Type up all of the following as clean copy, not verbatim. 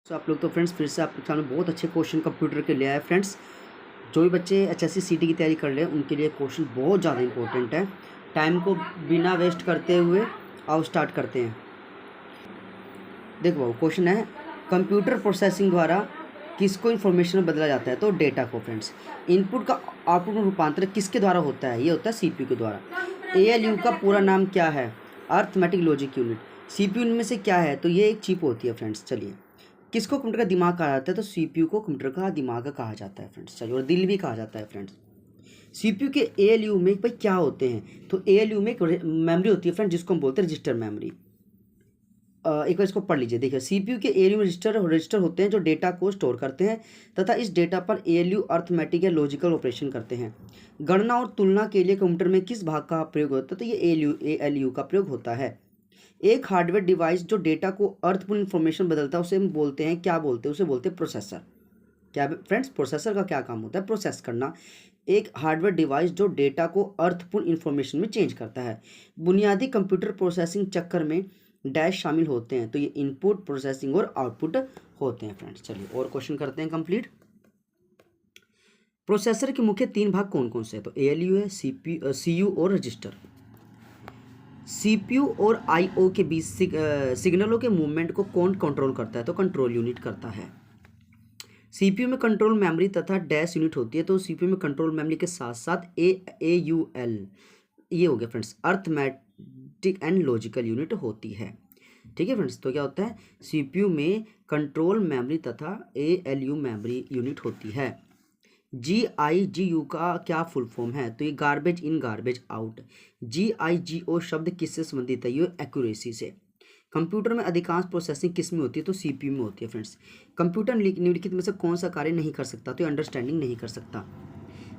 तो आप लोग तो फ्रेंड्स फिर से आपके सामने बहुत अच्छे क्वेश्चन कंप्यूटर के ले आए फ्रेंड्स। जो भी बच्चे एचएससी सीटी की तैयारी कर रहे हैं उनके लिए क्वेश्चन बहुत ज़्यादा इंपॉर्टेंट है। टाइम को बिना वेस्ट करते हुए आओ स्टार्ट करते हैं। देखो क्वेश्चन है, कंप्यूटर प्रोसेसिंग द्वारा किसको इन्फॉर्मेशन में बदला जाता है? तो डेटा को फ्रेंड्स। इनपुट का आउटपुट में रूपांतर किसके द्वारा होता है? ये होता है सीपीयू के द्वारा। एएलयू का पूरा नाम क्या है? Arithmetic logic unit. सीपीयू इनमें से क्या है? तो ये एक चिप होती है फ्रेंड्स। चलिए, किसको कंप्यूटर का दिमाग कहा जाता है? तो सीपीयू को कंप्यूटर का दिमाग कहा जाता है फ्रेंड्स। चलिए, और दिल भी कहा जाता है फ्रेंड्स। सीपीयू के एएलयू में भाई क्या होते हैं? तो एएलयू में एक मेमोरी होती है फ्रेंड्स, जिसको हम बोलते हैं रजिस्टर मेमोरी। एक बार इसको पढ़ लीजिए। देखिए, सीपीयू के एएलयू में रजिस्टर होते हैं जो डेटा को स्टोर करते हैं तथा इस डेटा पर एएलयू अर्थमेटिक या लॉजिकल ऑपरेशन करते हैं। गणना और तुलना के लिए कंप्यूटर में किस भाग का प्रयोग होता है? तो ये एएलयू का प्रयोग होता है। एक हार्डवेयर डिवाइस जो डेटा को अर्थपूर्ण इंफॉर्मेशन बदलता है उसे हम बोलते हैं, क्या बोलते हैं? उसे बोलते हैं प्रोसेसर। क्या फ्रेंड्स, प्रोसेसर का क्या काम होता है? प्रोसेस करना। एक हार्डवेयर डिवाइस जो डेटा को अर्थपूर्ण इंफॉर्मेशन में चेंज करता है। बुनियादी कंप्यूटर प्रोसेसिंग चक्कर में डैश शामिल होते हैं, तो ये इनपुट, प्रोसेसिंग और आउटपुट होते हैं फ्रेंड्स। चलिए और क्वेश्चन करते हैं कंप्लीट। प्रोसेसर के मुख्य तीन भाग कौन कौन से हैं? तो एएलयू है, सीयू और रजिस्टर। सीपीयू और आईओ के बीच सिग्नलों के मूवमेंट को कौन कंट्रोल करता है? तो कंट्रोल यूनिट करता है। सीपीयू में कंट्रोल मेमोरी तथा डैश यूनिट होती है, तो सीपीयू में कंट्रोल मेमोरी के साथ साथ एयूएल, ये हो गया friends, arithmetic and logical unit होती है। ठीक है फ्रेंड्स, तो क्या होता है? सीपीयू में कंट्रोल मेमोरी तथा एएलयू मेमोरी यूनिट होती है। GIGU का क्या फुल फॉर्म है? तो ये garbage in garbage out. GIGO शब्द किससे संबंधित है? ये एक्यूरेसी से। कंप्यूटर में अधिकांश प्रोसेसिंग किस में होती है? तो सीपीयू में होती है फ्रेंड्स। कंप्यूटर निम्नलिखित में से कौन सा कार्य नहीं कर सकता? तो अंडरस्टैंडिंग नहीं कर सकता।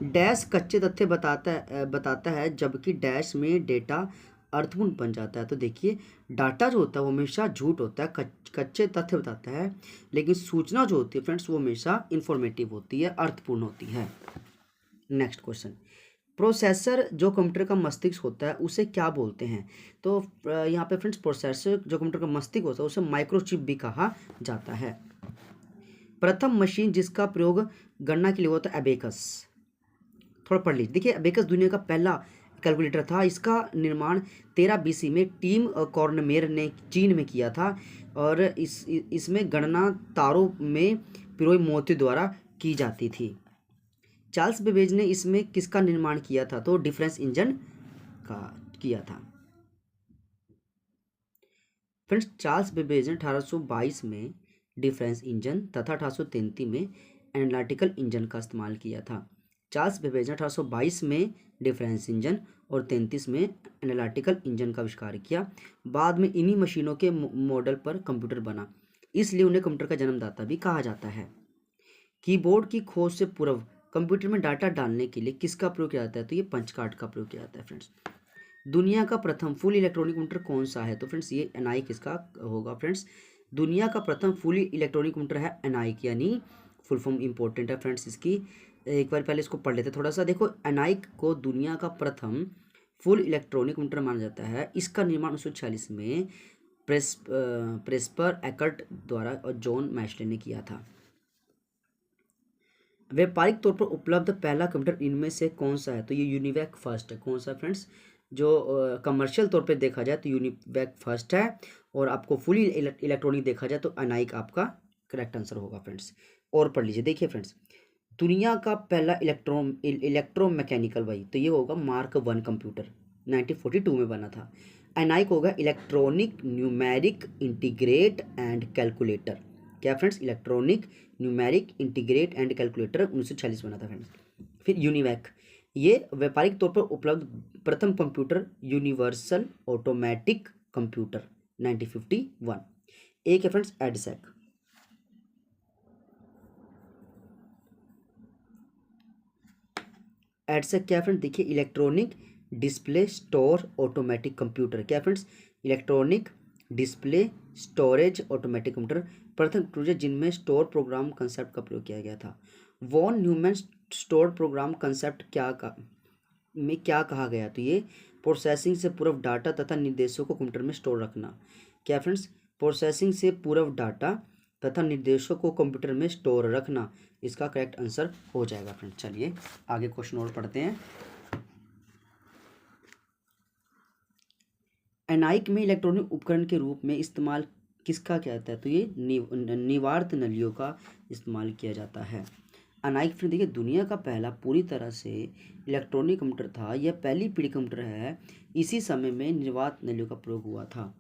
डैश कच्चे तथ्य बताता है जबकि डैश में डेटा अर्थपूर्ण बन जाता है। तो देखिए, डाटा जो होता है वो हमेशा झूठ होता है, कच्चे तथ्य बताता है, लेकिन सूचना जो होती है फ्रेंड्स वो हमेशा इंफॉर्मेटिव होती है, अर्थपूर्ण होती है। नेक्स्ट क्वेश्चन, प्रोसेसर जो कंप्यूटर का मस्तिष्क होता है उसे क्या बोलते हैं? तो यहाँ पे फ्रेंड्स, प्रोसेसर जो कंप्यूटर का मस्तिष्क होता है उसे माइक्रोचिप भी कहा जाता है। प्रथम मशीन जिसका प्रयोग गणना के लिए होता है एबेकस। थोड़ा पढ़ लीजिए। देखिए, अबेकस दुनिया का पहला कैलकुलेटर था। इसका निर्माण 13 BC में टीम कॉर्नमेयर ने चीन में किया था और इसमें गणना तारों में पिरोई मोती द्वारा की जाती थी। चार्ल्स बेबेज ने इसमें किसका निर्माण किया था? तो डिफरेंस इंजन का किया था। फ्रेंड्स, चार्ल्स बेबेज ने 1822 में डिफरेंस इंजन तथा 1833 में एनालिटिकल इंजन का इस्तेमाल किया था। चार्ल्स बेबेज ने 1822 में डिफरेंस इंजन और 33 में एनालिटिकल इंजन का आविष्कार किया। बाद में इन्हीं मशीनों के मॉडल पर कंप्यूटर बना, इसलिए उन्हें कंप्यूटर का जन्मदाता भी कहा जाता है। कीबोर्ड की खोज से पूर्व कंप्यूटर में डाटा डालने के लिए किसका प्रयोग किया जाता है? तो ये पंच कार्ड का प्रयोग किया जाता है फ्रेंड्स। दुनिया का प्रथम फुल इलेक्ट्रॉनिक कंप्यूटर कौन सा है? तो फ्रेंड्स, ये एनाइक इसका होगा फ्रेंड्स। दुनिया का प्रथम फुली इलेक्ट्रॉनिक कंप्यूटर है एनाइक, यानी फुल फॉर्म इंपॉर्टेंट है फ्रेंड्स इसकी। एक बार पहले इसको पढ़ लेते थोड़ा सा। देखो, एनाइक को दुनिया का प्रथम फुल इलेक्ट्रॉनिक कंप्यूटर माना जाता है। इसका निर्माण 1946 में प्रेस्पर एकर्ट द्वारा और जॉन मैशले ने किया था। व्यापारिक तौर पर उपलब्ध पहला कंप्यूटर इनमें से कौन सा है? तो ये यूनिवैक फर्स्ट है। कौन सा फ्रेंड्स? जो कमर्शियल तौर पे देखा जाए तो यूनिवैक फर्स्ट है, और आपको फुली इलेक्ट्रॉनिक देखा जाए तो अनाइक आपका करेक्ट आंसर होगा फ्रेंड्स। और पढ़ लीजिए। देखिए फ्रेंड्स, दुनिया का पहला इलेक्ट्रोमैकेनिकल भाई, तो ये होगा मार्क 1 कंप्यूटर, 1942 में बना था। अनाइक होगा electronic numeric integrate and calculator. क्या friends? Electronic numeric integrate and calculator 1946 बना था फ्रेंड्स। फिर यूनिवैक, ये व्यापारिक तौर पर उपलब्ध प्रथम कंप्यूटर, यूनिवर्सल ऑटोमेटिक कंप्यूटर, 1951। एक है फ्रेंड्स एडसेक। एडसेक क्या फ्रेंड्स? देखिए, electronic display store automatic computer. क्या friends? Electronic display storage automatic computer, प्रथम कंप्यूटर जिनमें स्टोर प्रोग्राम कंसेप्ट का प्रयोग किया गया था। Von Neumann store program concept में क्या कहा गया? तो ये प्रोसेसिंग से पूर्व डाटा तथा निर्देशों को कंप्यूटर में स्टोर रखना। क्या फ्रेंड्स? प्रोसेसिंग से पूर्व डाटा तथा निर्देशों को कंप्यूटर में स्टोर रखना इसका करेक्ट आंसर हो जाएगा फ्रेंड्स। चलिए आगे क्वेश्चन और पढ़ते हैं। एनाइक में इलेक्ट्रॉनिक उपकरण के रूप में इस्तेमाल किसका किया जाता है? तो ये निवार्त नलियों का इस्तेमाल किया जाता है। अनाइक फ्रेंड देखिए दुनिया का पहला पूरी तरह से इलेक्ट्रॉनिक कंप्यूटर था। यह पहली पीढ़ी कंप्यूटर है। इसी समय में निर्वात नलियों का प्रयोग हुआ था।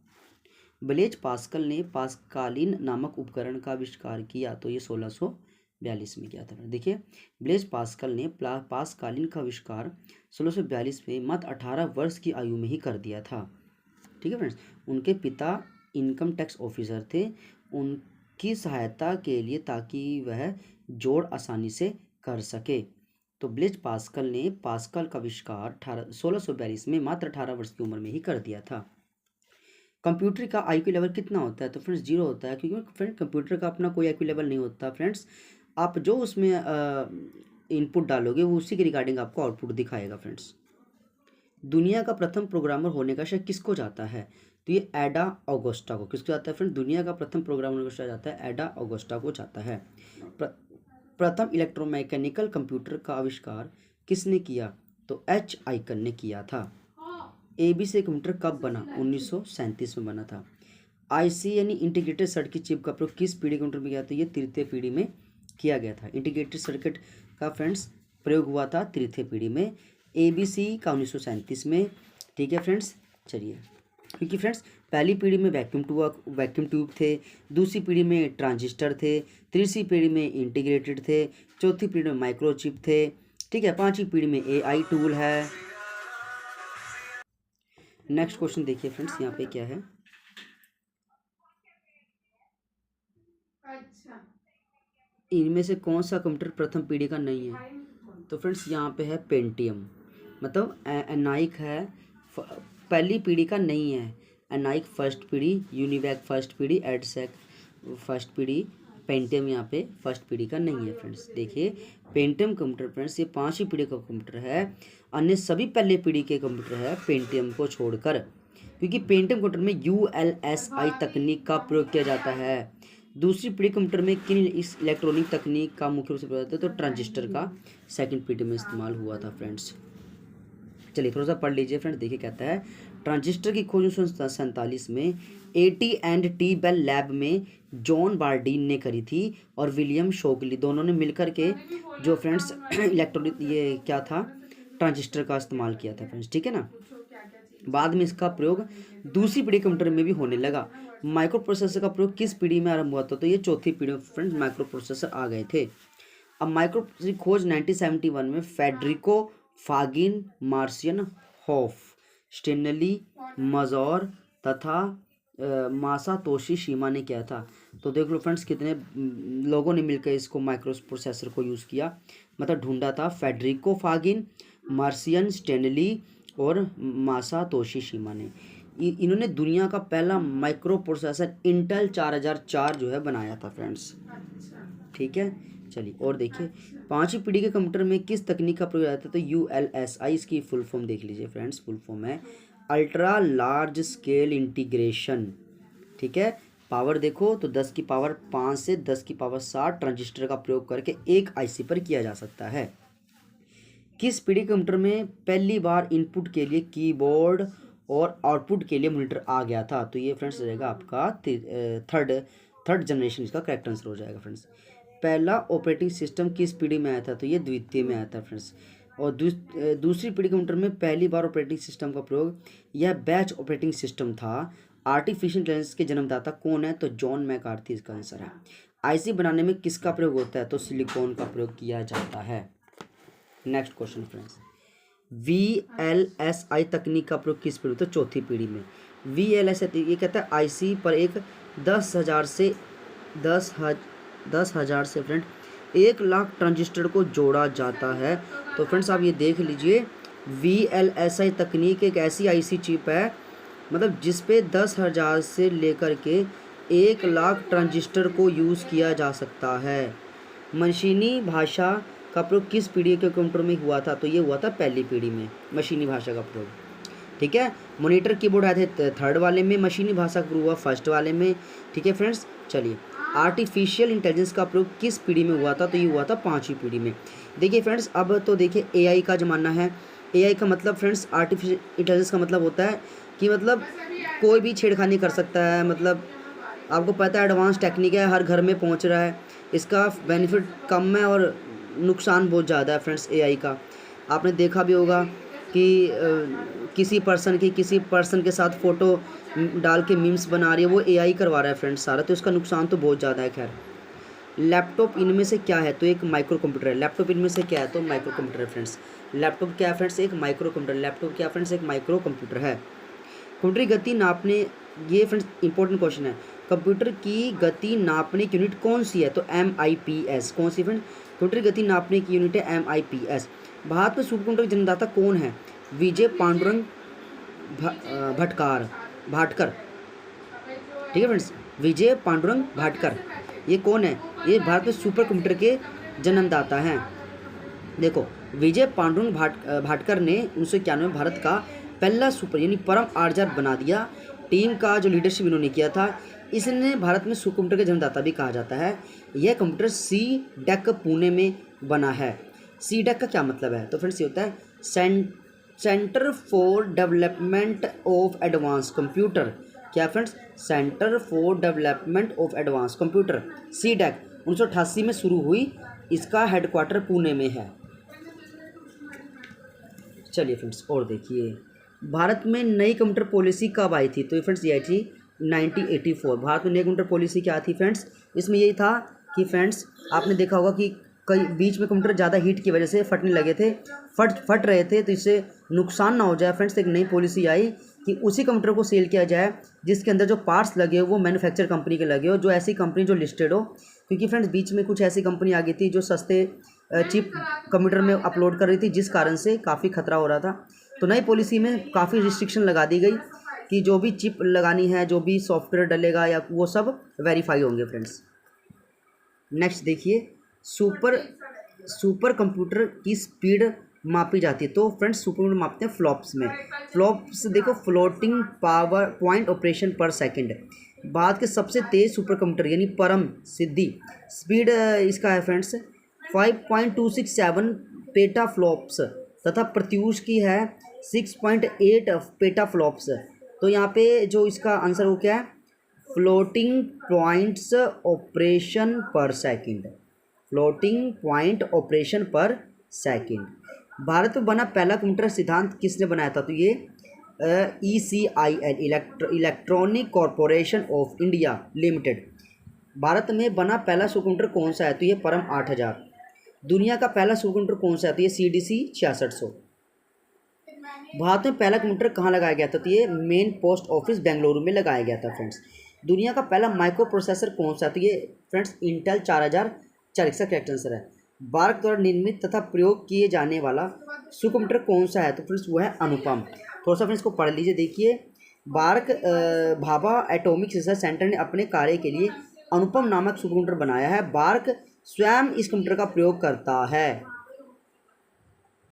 ब्लेज पास्कल ने पास्कालिन नामक उपकरण का आविष्कार किया, तो ये 1642 में किया था। देखिए ब्लेज पास्कल ने पास्कालिन का आविष्कार 1642 में मात्र 18 वर्ष की आयु में ही कर दिया था। ठीक है फ्रेंड्स। उनके पिता इनकम टैक्स ऑफिसर थे। उनकी सहायता के लिए ताकि वह जोड़ आसानी से कर सके, तो ब्लेज पास्कल ने पास्कल का आविष्कार 1642 में मात्र 18 वर्ष की उम्र में ही कर दिया था। कंप्यूटर का आईक्यू लेवल कितना होता है? तो फ्रेंड्स 0 होता है, क्योंकि फ्रेंड कंप्यूटर का अपना कोई आईक्यू लेवल नहीं होता फ्रेंड्स। आप जो उसमें इनपुट डालोगे वो उसी के रिगार्डिंग आपको आउटपुट दिखाएगा फ्रेंड्स। दुनिया का प्रथम प्रोग्रामर होने का श्रेय किसको जाता है? तो ये एडा ऑगस्टा को। किसको जाता है फ्रेंड? दुनिया का प्रथम प्रोग्रामर को श्रेय जाता है एडा ऑगस्टा को जाता है। प्रथम इलेक्ट्रोमैकेनिकल कंप्यूटर का आविष्कार किसने किया? तो एच आइकन ने किया था। एबीसी कंप्यूटर कब बना? 1937 में बना था। आईसी यानी इंटीग्रेटेड सर्किट चिप का प्रयोग किस पीढ़ी कंप्यूटर में किया? तो ये तृतीय पीढ़ी में किया गया था। इंटीग्रेटेड सर्किट का फ्रेंड्स प्रयोग हुआ था तृतीय पीढ़ी में। एबीसी का 1937 में। ठीक है फ्रेंड्स। चलिए क्योंकि फ्रेंड्स पहली पीढ़ी में वैक्यूम ट्यूब थे, दूसरी पीढ़ी में ट्रांजिस्टर थे, तीसरी पीढ़ी में इंटीग्रेटेड थे, चौथी पीढ़ी में माइक्रोचिप थे। ठीक है, पांचवी पीढ़ी में एआई टूल है। नेक्स्ट क्वेश्चन देखिए फ्रेंड्स, यहाँ पे क्या है? इनमें से कौन सा कंप्यूटर प्रथम पीढ़ी का नहीं है? तो फ्रेंड्स यहाँ पे है पेंटियम, मतलब एनाइक है, पहली पीढ़ी का नहीं है। एनाइक फर्स्ट पीढ़ी, यूनिवैक फर्स्ट पीढ़ी, एडसेक फर्स्ट पीढ़ी, पेंटियम यहाँ पे फर्स्ट पीढ़ी का नहीं है फ्रेंड्स। देखिए पेंटियम कंप्यूटर फ्रेंड्स ये पांचवी पीढ़ी का कंप्यूटर है, अन्य सभी पहले पीढ़ी के कंप्यूटर है पेंटियम को छोड़कर, क्योंकि पेंटियम कंप्यूटर में यूएलएसआई तकनीक का प्रयोग किया जाता है। दूसरी पीढ़ी कंप्यूटर में किन इस इलेक्ट्रॉनिक तकनीक का मुख्य रूप से प्रयोग होता है? तो ट्रांजिस्टर का सेकंड पीढ़ी में इस्तेमाल हुआ था फ्रेंड्स। चलिए थोड़ा सा पढ़ लीजिए फ्रेंड्स। देखिए कहता है ट्रांजिस्टर की खोज 1947 में AT&T बेल लैब में जॉन बार्डीन ने करी थी और विलियम शोकली, दोनों ने मिलकर के जो फ्रेंड्स इलेक्ट्रॉनिक ये क्या था ट्रांजिस्टर का इस्तेमाल किया था फ्रेंड्स। ठीक है ना। बाद में इसका प्रयोग दूसरी पीढ़ी कंप्यूटर में भी होने लगा। माइक्रो प्रोसेसर का प्रयोग किस पीढ़ी में आरंभ हुआ था? तो ये चौथी पीढ़ी में फ्रेंड्स माइक्रो प्रोसेसर आ गए थे। अब माइक्रो प्रोसेसर की खोज 1971 में फेडरिको फागिन, मार्सियन हॉफ, स्टेनली मजौर तथा मासातोशी शिमा ने किया था। तो देख लो फ्रेंड्स कितने लोगों ने मिलकर इसको माइक्रो प्रोसेसर को यूज़ किया, मतलब ढूंढा था। फेडरिको फागिन, मार्सियन, स्टेनली और मासातोशी शिमा ने। इन्होंने दुनिया का पहला माइक्रो प्रोसेसर इंटेल 4004 जो है बनाया था फ्रेंड्स। ठीक है। चलिए और देखिए पांचवी पीढ़ी के कंप्यूटर में किस तकनीक का प्रयोग आता है? तो यूएलएसआई, इसकी फुल फॉर्म देख लीजिए फ्रेंड्स। फुल फॉर्म है अल्ट्रा लार्ज स्केल इंटीग्रेशन। ठीक है। पावर देखो तो 10 की पावर 5 से 10 की पावर 7 ट्रांजिस्टर का प्रयोग करके एक आईसी पर किया जा सकता है। किस पीढ़ी कंप्यूटर में पहली बार इनपुट के लिए कीबोर्ड और आउटपुट के लिए मॉनिटर आ गया था? तो ये फ्रेंड्स रहेगा आपका थर्ड जनरेशन, इसका करेक्ट आंसर हो जाएगा फ्रेंड्स। पहला ऑपरेटिंग सिस्टम किस पीढ़ी में आया था? तो ये द्वितीय में आया था फ्रेंड्स। और दूसरी पीढ़ी कंप्यूटर में पहली बार ऑपरेटिंग सिस्टम का प्रयोग यह बैच ऑपरेटिंग सिस्टम था। आर्टिफिशियल इंटेलिजेंस के जन्मदाता कौन है? तो जॉन मैकार्थी इसका आंसर है। आईसी बनाने में किसका प्रयोग होता है? तो सिलिकॉन का प्रयोग किया जाता है। नेक्स्ट क्वेश्चन फ्रेंड्स, VLSI तकनीक का प्रयोग किस पीढ़ी? तो चौथी पीढ़ी में। VLSI ये कहता है आईसी पर एक 10,000 से फ्रेंड 1,00,000 ट्रांजिस्टर को जोड़ा जाता है। तो फ्रेंड्स आप ये देख लीजिए VLSI तकनीक एक ऐसी आईसी चिप है, मतलब जिस पे 10,000 से लेकर के 1,00,000 ट्रांजिस्टर को यूज़ किया जा सकता है। मशीनी भाषा का प्रयोग किस पीढ़ी के कंप्यूटर में हुआ था? तो ये हुआ था पहली पीढ़ी में मशीनी भाषा का प्रयोग। ठीक है। मॉनिटर कीबोर्ड आए थे थर्ड वाले में, मशीनी भाषा का प्रयोग हुआ फर्स्ट वाले में। ठीक है फ्रेंड्स। चलिए आर्टिफिशियल इंटेलिजेंस का प्रयोग किस पीढ़ी में हुआ था? तो ये हुआ था 5वीं पीढ़ी में। देखिए फ्रेंड्स, अब तो देखिए एआई का ज़माना है। एआई का मतलब फ्रेंड्स, आर्टिफिशियल इंटेलिजेंस का मतलब होता है कि मतलब कोई भी छेड़खानी कर सकता है। मतलब आपको पता है एडवांस टेक्निक है, हर घर में पहुंच रहा है। इसका बेनिफिट कम है और नुकसान बहुत ज़्यादा है फ्रेंड्स एआई का। आपने देखा भी होगा कि किसी पर्सन के साथ फ़ोटो डाल के मीम्स बना रही है, वो एआई करवा रहा है फ्रेंड्स सारा। तो इसका नुकसान तो बहुत ज़्यादा है। खैर, लैपटॉप इनमें से क्या है? तो एक माइक्रो कंप्यूटर है। लैपटॉप इनमें से क्या है? तो माइक्रो कंप्यूटर है फ्रेंड्स। लैपटॉप क्या है फ्रेंड्स? एक माइक्रो कंप्यूटर। लैपटॉप क्या फ्रेंड्स? एक माइक्रो कंप्यूटर है। कंप्यूटर की गति नापने, ये फ्रेंड्स इंपॉर्टेंट क्वेश्चन है। कंप्यूटर की गति नापने की यूनिट कौन सी है? तो MIPS। कौन सी फ्रेंड? कंप्यूटर की गति नापने की यूनिट है MIPS। भारत में सुपर कंप्यूटर के जन्मदाता कौन है? विजय पांडुरंग भाटकर। ठीक है फ्रेंड्स, विजय पांडुरंग भाटकर, ये कौन है? ये भारत में सुपर कंप्यूटर के जन्मदाता हैं। देखो, विजय पांडुरंग भाटकर ने 1991 में भारत का पहला सुपर यानी परम आर्जर बना दिया। टीम का जो लीडरशिप इन्होंने किया था, इसने भारत में सुपर कंप्यूटर के जन्मदाता भी कहा जाता है। यह कंप्यूटर CDEC पुणे में बना है। CDEC का क्या मतलब है? तो फ्रेंड्स ये होता है centre for development of advance computer. क्या friends? Centre for development of advance computer, CDEC 1988 में शुरू हुई। इसका हेडक्वार्टर पुणे में है। चलिए फ्रेंड्स, और देखिए, भारत में नई कंप्यूटर पॉलिसी कब आई थी? तो फ्रेंड्स ये आई थी 1984। भारत में नई कंप्यूटर पॉलिसी क्या थी फ्रेंड्स? इसमें यही था कि फ्रेंड्स, आपने देखा होगा कि कई बीच में कंप्यूटर ज़्यादा हीट की वजह से फटने लगे थे, फट रहे थे। तो इससे नुकसान ना हो जाए फ्रेंड्स, एक नई पॉलिसी आई कि उसी कंप्यूटर को सेल किया जाए जिसके अंदर जो पार्ट्स लगे हो वो मैन्युफैक्चर कंपनी के लगे हो, जो ऐसी कंपनी जो लिस्टेड हो। क्योंकि फ्रेंड्स बीच में कुछ ऐसी कंपनी आ गई थी जो सस्ते चिप कंप्यूटर में अपलोड कर रही थी, जिस कारण से काफ़ी खतरा हो रहा था। तो नई पॉलिसी में काफ़ी रिस्ट्रिक्शन लगा दी गई कि जो भी चिप लगानी है, जो भी सॉफ्टवेयर डलेगा या वो सब वेरीफाई होंगे फ्रेंड्स। नेक्स्ट देखिए, सुपर कंप्यूटर की स्पीड मापी जाती है। तो फ्रेंड्स सुपर कंप्यूटर मापते हैं फ्लॉप्स में। फ्लॉप्स देखो, फ्लोटिंग पावर पॉइंट ऑपरेशन पर सेकंड। भारत के सबसे तेज सुपर कंप्यूटर यानी परम सिद्धि, स्पीड इसका है फ्रेंड्स 5.267 पेटा फ्लॉप्स तथा प्रत्यूष की है 6.8 पेटा फ्लॉप्स। तो यहाँ पे जो इसका आंसर वो क्या है? फ्लोटिंग पॉइंट्स ऑपरेशन पर सेकंड। फ्लोटिंग पॉइंट ऑपरेशन पर सेकंड। भारत में बना पहला कंप्यूटर सिद्धांत किसने बनाया था? तो ये ECIL, electronic corporation of India limited. Bharat में बना पहला सुपर कंप्यूटर कौन सा है? तो ये परम 8000। दुनिया का पहला सुपर कंप्यूटर कौन सा है? तो ये CDC 6600। भारत में पहला कंप्यूटर कहाँ लगाया गया था? तो ये मेन पोस्ट ऑफिस बेंगलुरु में लगाया गया था फ्रेंड्स। दुनिया का पहला माइक्रो प्रोसेसर कौन सा? तो ये फ्रेंड्स इंटेल 4004 का करेक्ट आंसर है। भारत द्वारा निर्मित तथा प्रयोग किए जाने वाला सुपर कंप्यूटर कौन सा है? तो फ्रेंड्स वो है अनुपम। थोड़ा सा फ्रेंड्स को पढ़ लीजिए। देखिए, भाभा एटॉमिक रिसर्च सेंटर ने अपने कार्य के लिए अनुपम नामक सुपर कंप्यूटर बनाया है। बार्क स्वयं इस कंप्यूटर का प्रयोग करता है।